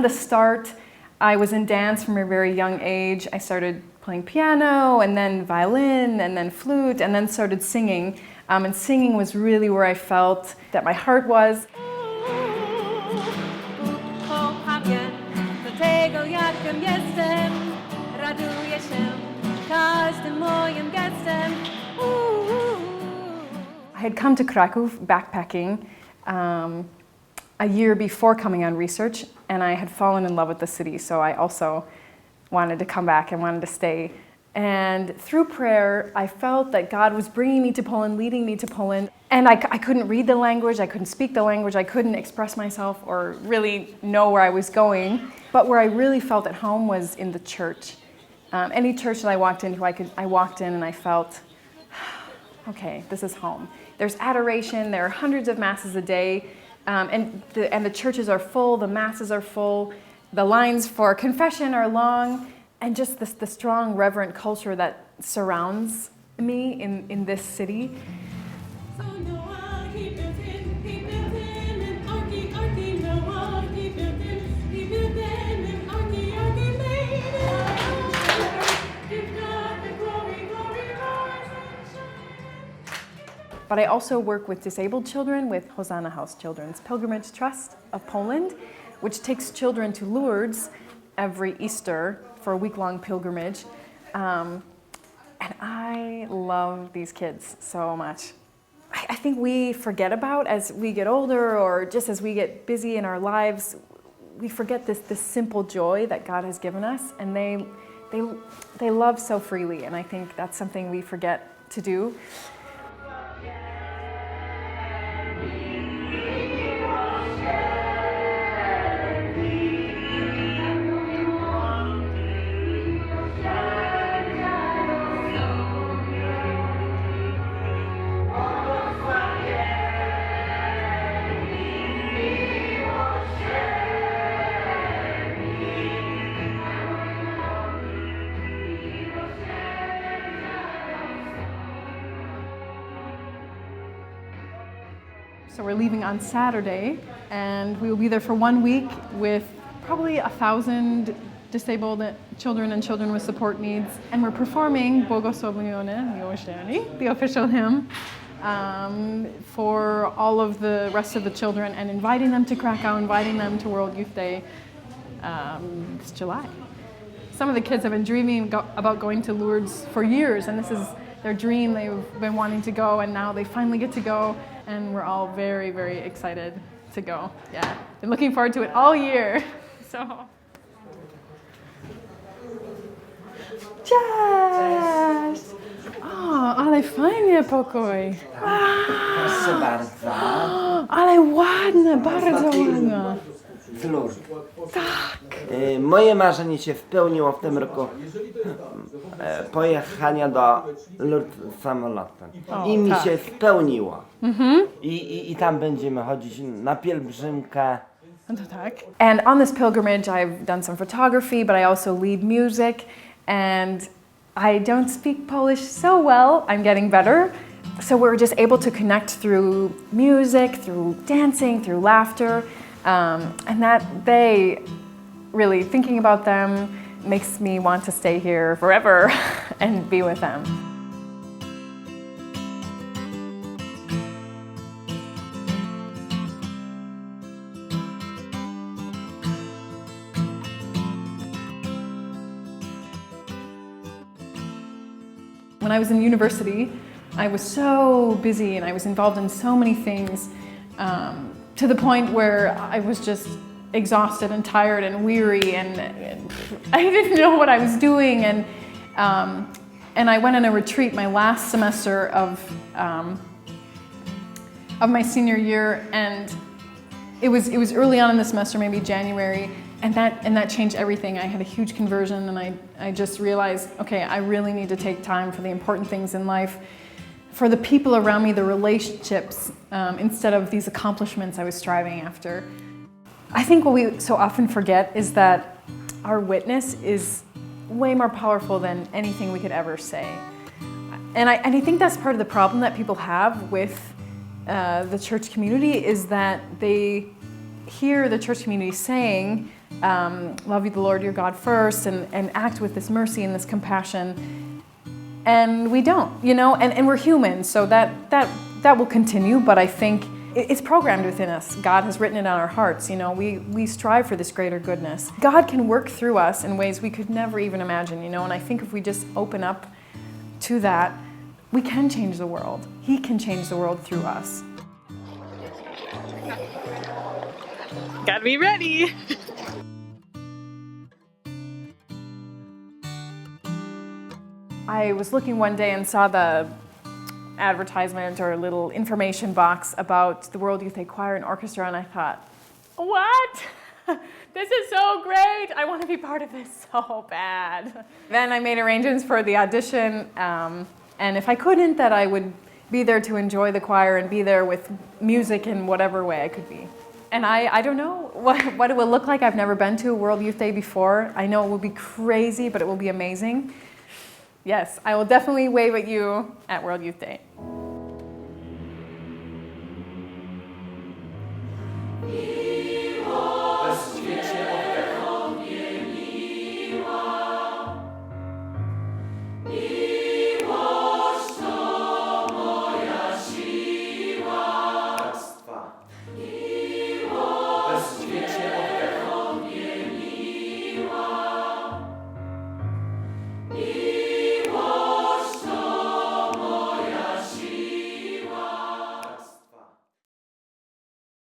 the start, I was in dance from a very young age. I started playing piano, and then violin, and then flute, and then started singing. And singing was really where I felt that my heart was. I had come to Cracow backpacking a year before coming on research, and I had fallen in love with the city, so I also wanted to come back and wanted to stay. And through prayer, I felt that God was bringing me to Poland, leading me to Poland. And I couldn't read the language, I couldn't speak the language, I couldn't express myself or really know where I was going. But where I really felt at home was in the church. Any church that I walked into, I walked in and I felt, okay, this is home. There's adoration, there are hundreds of masses a day, and the churches are full, the masses are full, the lines for confession are long, and just the strong, reverent culture that surrounds me in this city. But I also work with disabled children with Hosanna House Children's Pilgrimage Trust of Poland, which takes children to Lourdes every Easter for a week-long pilgrimage. And I love these kids so much. I think we forget about, as we get older or just as we get busy in our lives, we forget this simple joy that God has given us, and they love so freely, and I think that's something we forget to do. So we're leaving on Saturday, and we will be there for 1 week with probably 1,000 disabled children and children with support needs. And we're performing Błogosławiony Miłosierny, the official hymn, for all of the rest of the children, and inviting them to Cracow, inviting them to World Youth Day this July. Some of the kids have been dreaming about going to Lourdes for years, and this is their dream. They've been wanting to go, and now they finally get to go. And we're all very, very excited to go. Yeah, been looking forward to it all year. So. Cześć! O, ale fajnie pokój. Proszę bardzo. Ale ładne, bardzo ładne. Lourdes. Tak. Moje marzenie się spełniło w tym roku. Pojechania do Lourdes samolotem. I mi się spełniło. I tam będziemy chodzić na pielgrzymkę. And on this pilgrimage I've done some photography, but I also lead music, and I don't speak Polish so well. I'm getting better. So we're just able to connect through music, through dancing, through laughter. And that really, thinking about them makes me want to stay here forever and be with them. When I was in university, I was so busy and I was involved in so many things, to the point where I was just exhausted and tired and weary, and I didn't know what I was doing. And I went on a retreat my last semester of my senior year, and it was early on in the semester, maybe January, and that changed everything. I had a huge conversion, and I just realized, okay, I really need to take time for the important things in life, for the people around me, the relationships, instead of these accomplishments I was striving after. I think what we so often forget is that our witness is way more powerful than anything we could ever say. And I think that's part of the problem that people have with the church community, is that they hear the church community saying love you, the Lord your God first, and act with this mercy and this compassion. And we don't, and we're human, so that will continue, but I think it's programmed within us. God has written it on our hearts, we strive for this greater goodness. God can work through us in ways we could never even imagine, and I think if we just open up to that, we can change the world. He can change the world through us. Gotta be ready. I was looking one day and saw the advertisement or little information box about the World Youth Day Choir and Orchestra, and I thought, what? This is so great. I want to be part of this so bad. Then I made arrangements for the audition, and if I couldn't, that I would be there to enjoy the choir and be there with music in whatever way I could be. And I don't know what it will look like. I've never been to a World Youth Day before. I know it will be crazy, but it will be amazing. Yes, I will definitely wave at you at World Youth Day.